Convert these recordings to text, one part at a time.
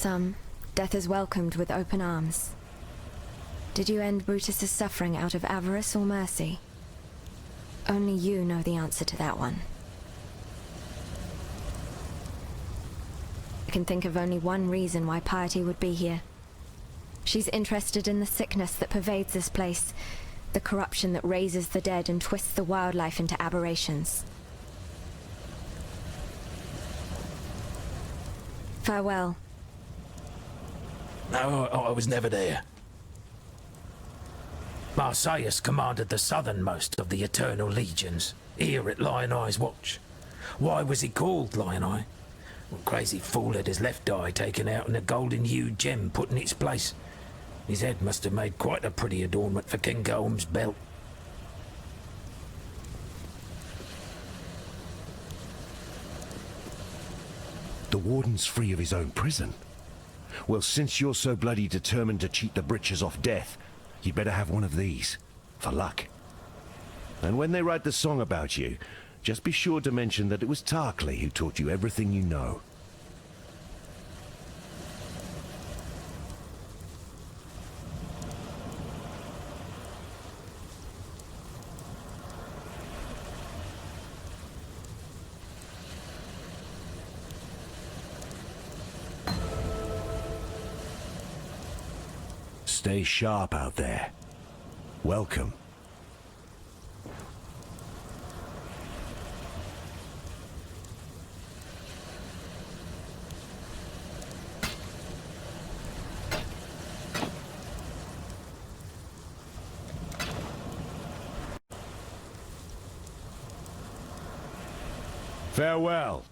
some, death is welcomed with open arms. Did you end Brutus's suffering out of avarice or mercy? Only you know the answer to that one. I can think of only one reason why Piety would be here. She's interested in the sickness that pervades this place, the corruption that raises the dead and twists the wildlife into aberrations. Farewell. No, I was never there. Marsyas commanded the southernmost of the Eternal Legions, here at Lion Eye's watch. Why was he called Lion Eye? Well, crazy fool had his left eye taken out and a golden-hued gem put in its place. His head must have made quite a pretty adornment for King Golem's belt. The Warden's free of his own prison. Well, since you're so bloody determined to cheat the britches off death, you'd better have one of these, for luck. And when they write the song about you, just be sure to mention that it was Tarkley who taught you everything you know. Stay sharp out there. Welcome. Farewell.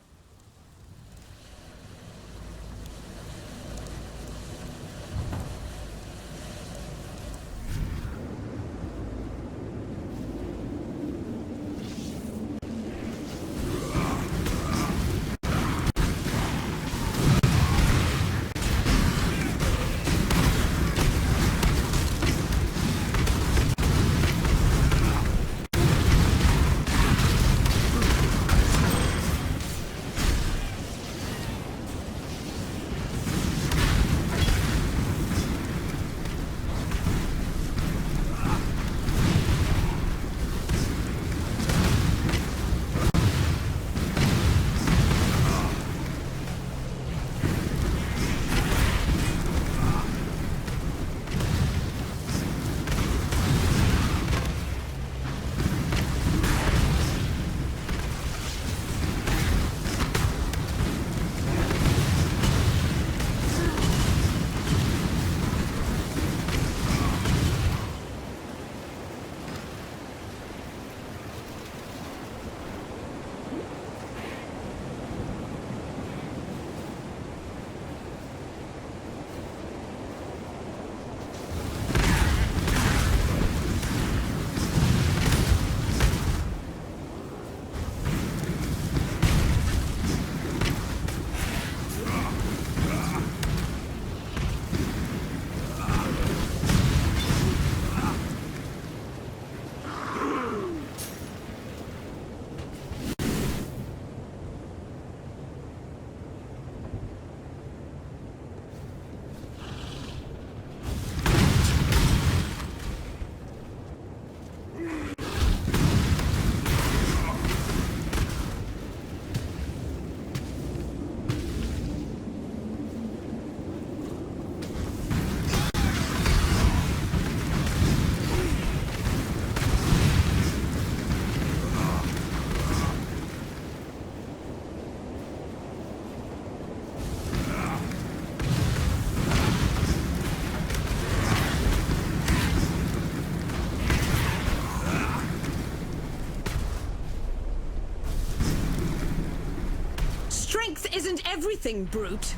Strength isn't everything, brute.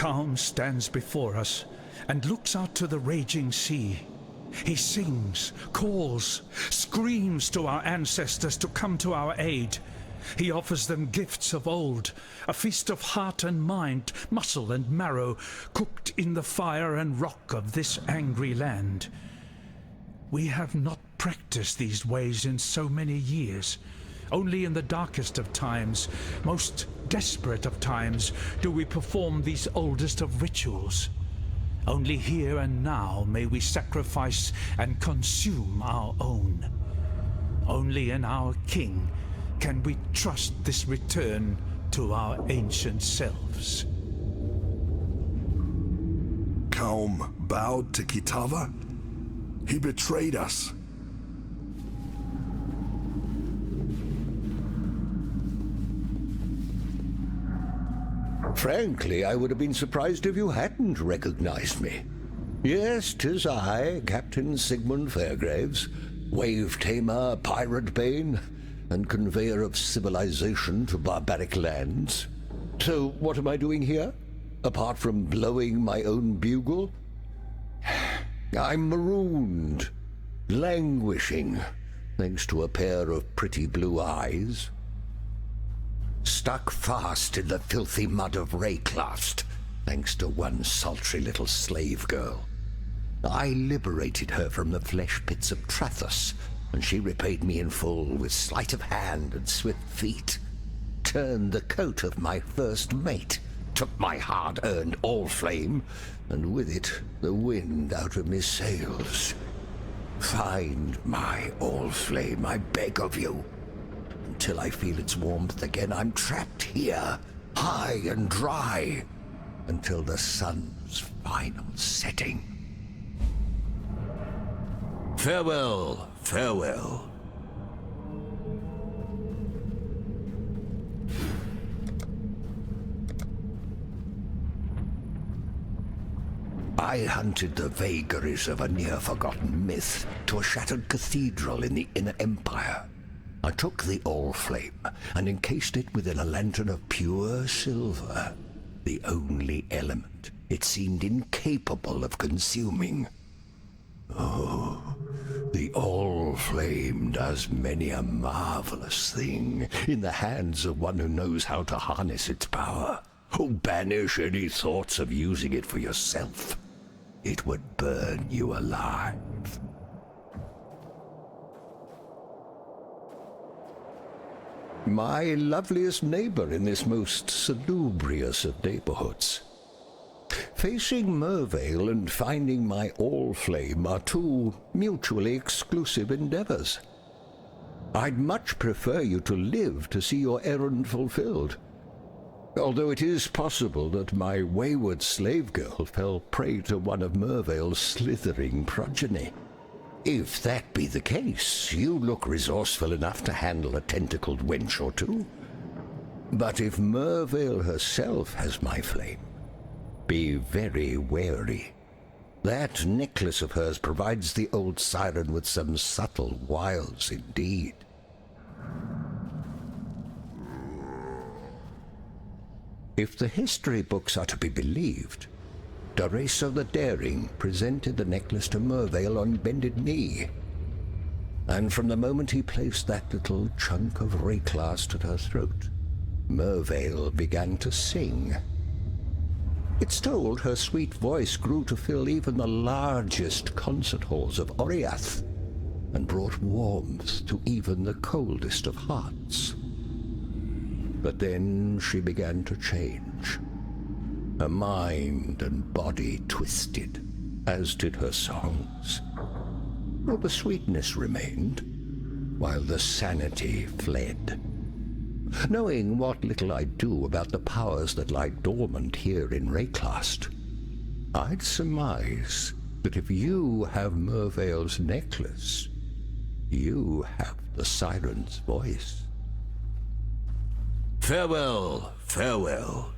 Calm stands before us and looks out to the raging sea. He sings, calls, screams to our ancestors to come to our aid. He offers them gifts of old, a feast of heart and mind, muscle and marrow, cooked in the fire and rock of this angry land. We have not practiced these ways in so many years. Only in the darkest of times, most desperate of times, do we perform these oldest of rituals. Only here and now may we sacrifice and consume our own. Only in our king can we trust this return to our ancient selves. Kaum bowed to Kitava. He betrayed us. Frankly, I would have been surprised if you hadn't recognized me. Yes, 'tis I, Captain Sigmund Fairgraves, wave-tamer, pirate bane, and conveyor of civilization to barbaric lands. So what am I doing here, apart from blowing my own bugle? I'm marooned, languishing, thanks to a pair of pretty blue eyes. Stuck fast in the filthy mud of Wraeclast, thanks to one sultry little slave girl. I liberated her from the flesh pits of Trathus, and she repaid me in full with sleight of hand and swift feet. Turned the coat of my first mate, took my hard-earned all-flame, and with it the wind out of me sails. Find my all-flame, I beg of you. Until I feel its warmth again, I'm trapped here, high and dry, until the sun's final setting. Farewell, farewell. I hunted the vagaries of a near-forgotten myth to a shattered cathedral in the Inner Empire. I took the all-flame and encased it within a lantern of pure silver, the only element it seemed incapable of consuming. Oh, the all-flame does many a marvelous thing in the hands of one who knows how to harness its power. Oh, banish any thoughts of using it for yourself. It would burn you alive. My loveliest neighbor in this most salubrious of neighborhoods. Facing Mervale and finding my all-flame are two mutually exclusive endeavors. I'd much prefer you to live to see your errand fulfilled, although it is possible that my wayward slave girl fell prey to one of Mervale's slithering progeny. If that be the case, you look resourceful enough to handle a tentacled wench or two. But if Mervale herself has my flame, be very wary. That necklace of hers provides the old siren with some subtle wiles indeed. If the history books are to be believed, Doreso the Daring presented the necklace to Mervale on bended knee, and from the moment he placed that little chunk of Wraeclast at her throat, Mervale began to sing. It's told her sweet voice grew to fill even the largest concert halls of Oriath, and brought warmth to even the coldest of hearts. But then she began to change. Her mind and body twisted, as did her songs. Well, the sweetness remained, while the sanity fled. Knowing what little I do about the powers that lie dormant here in Wraeclast, I'd surmise that if you have Mervale's necklace, you have the siren's voice. Farewell, farewell.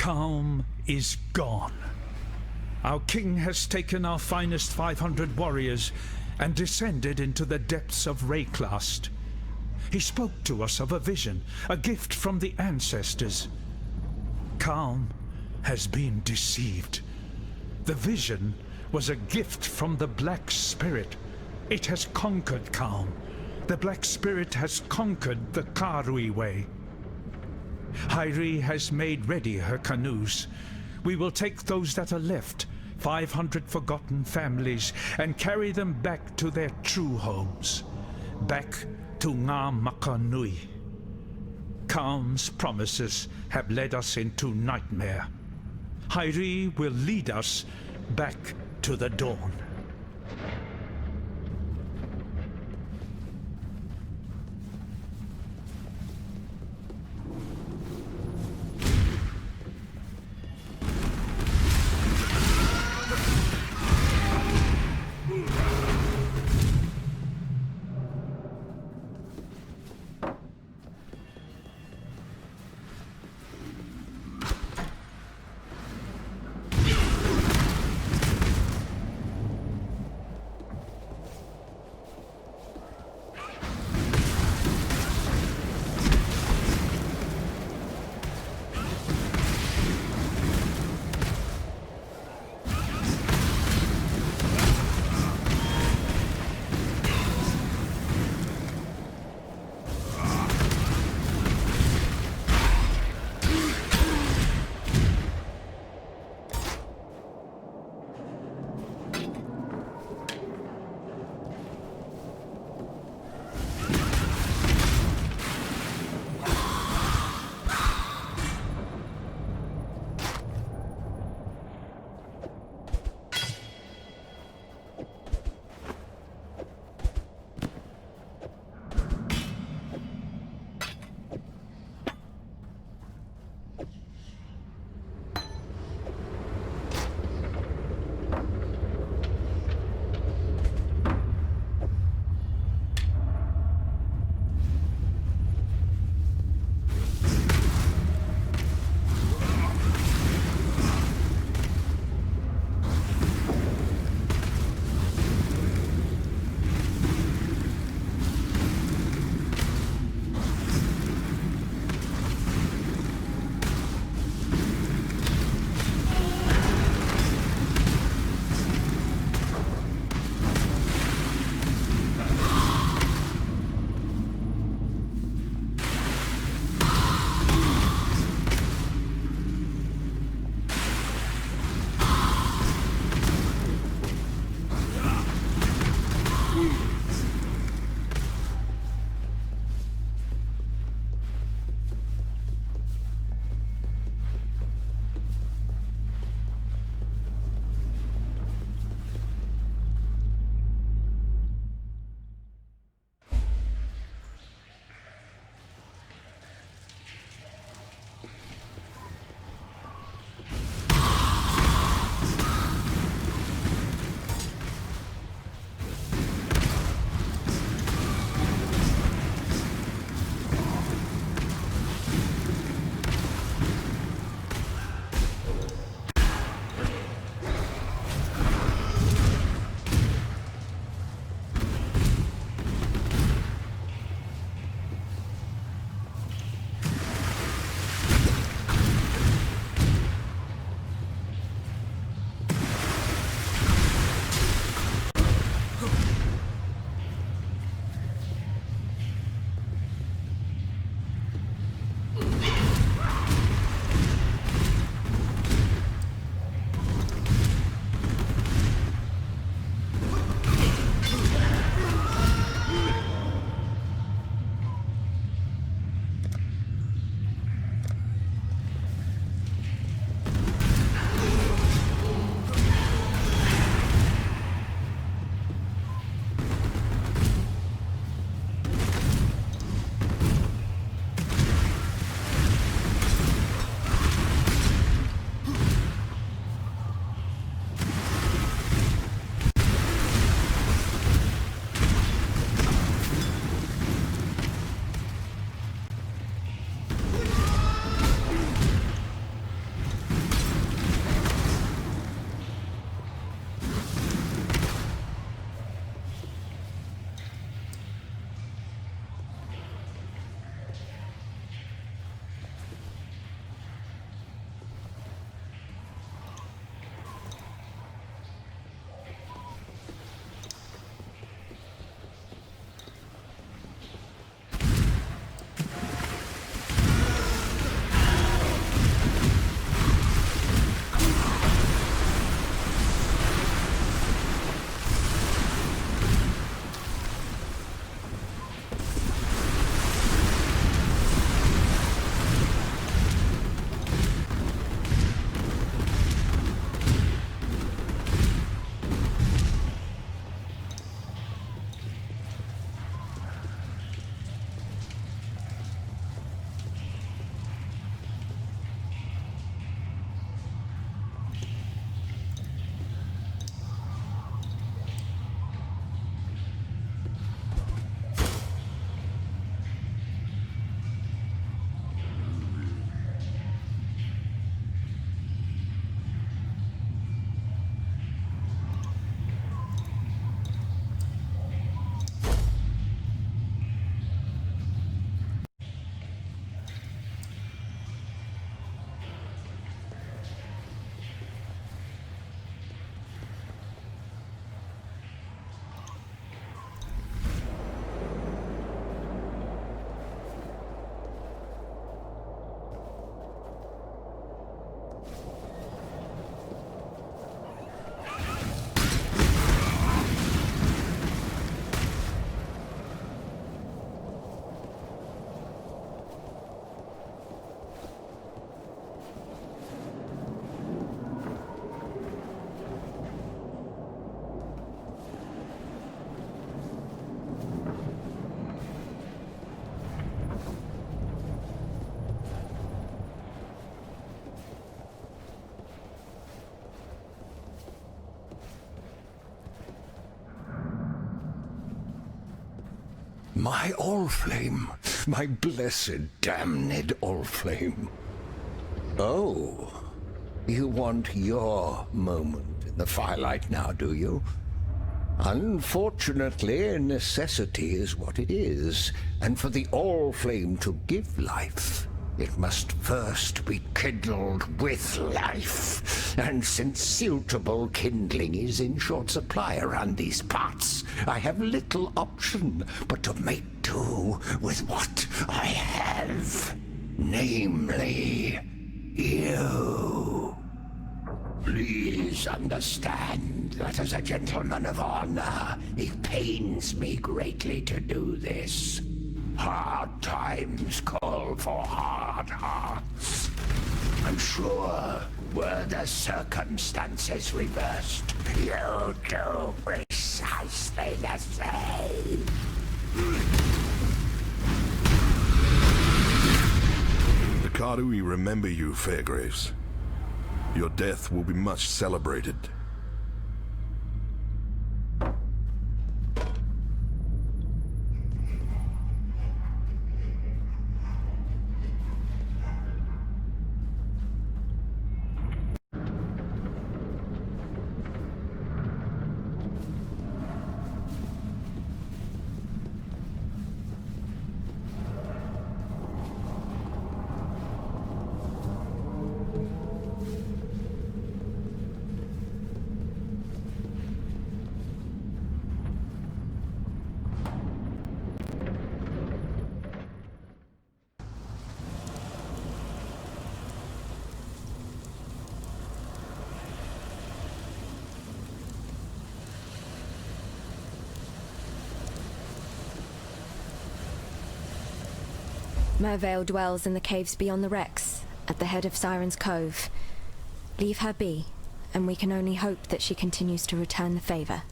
Calm is gone. Our king has taken our finest 500 warriors and descended into the depths of Wraeclast. He spoke to us of a vision, a gift from the ancestors. Calm has been deceived. The vision was a gift from the Black Spirit. It has conquered Calm. The Black Spirit has conquered the Karui way. Hairi has made ready her canoes. We will take those that are left, 500 forgotten families, and carry them back to their true homes. Back to Ngā Makanui. Calm's promises have led us into nightmare. Hairi will lead us back to the dawn. My Allflame. My blessed, damned Allflame. Oh, you want your moment in the firelight now, do you? Unfortunately, necessity is what it is, and for the Allflame to give life, it must first be kindled with life. And since suitable kindling is in short supply around these parts, I have little option but to make do with what I have. Namely, you. Please understand that as a gentleman of honor, it pains me greatly to do this. Hard times call for hard hearts. I'm sure, were the circumstances reversed, you'll do precisely the same. The Karui remember you, Fairgraves. Your death will be much celebrated. Mervale dwells in the caves beyond the wrecks, at the head of Siren's Cove. Leave her be, and we can only hope that she continues to return the favor.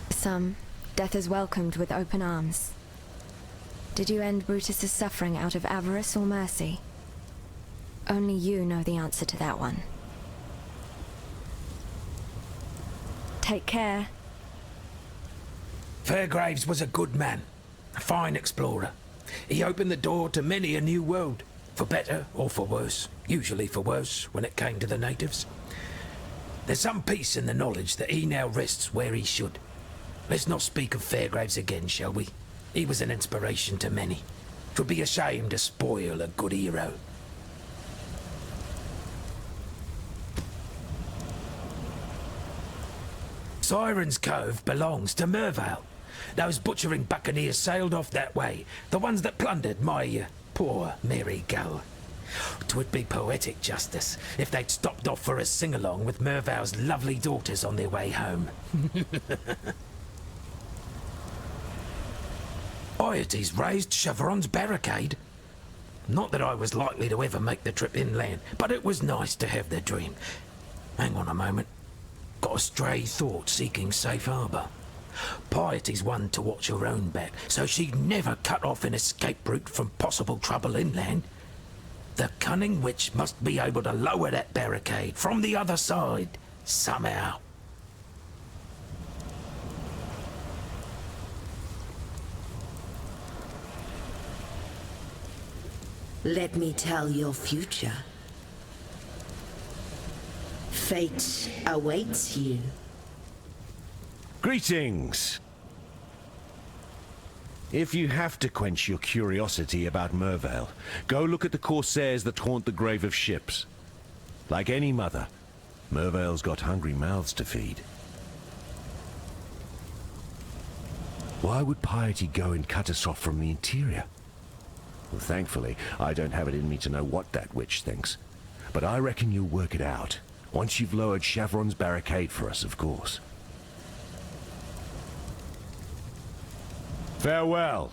Some, death is welcomed with open arms. Did you end Brutus's suffering out of avarice or mercy? Only you know the answer to that one. Take care. Fairgraves was a good man, a fine explorer. He opened the door to many a new world, for better or for worse, usually for worse when it came to the natives. There's some peace in the knowledge that he now rests where he should. Let's not speak of Fairgraves again, shall we? He was an inspiration to many. 'Twould be a shame to spoil a good hero. Siren's Cove belongs to Mervale. Those butchering buccaneers sailed off that way, the ones that plundered my poor Mary Gull. 'Twould be poetic justice if they'd stopped off for a sing-along with Mervale's lovely daughters on their way home. Piety's raised Chevron's barricade. Not that I was likely to ever make the trip inland, but it was nice to have the dream. Hang on a moment. Got a stray thought seeking safe harbour. Piety's one to watch her own back, so she'd never cut off an escape route from possible trouble inland. The cunning witch must be able to lower that barricade from the other side, somehow. Let me tell your future. Fate awaits you. Greetings! If you have to quench your curiosity about Mervale, go look at the corsairs that haunt the grave of ships. Like any mother, Mervale's got hungry mouths to feed. Why would Piety go and cut us off from the interior? Well, thankfully, I don't have it in me to know what that witch thinks. But I reckon you'll work it out. Once you've lowered Chevron's barricade for us, of course. Farewell.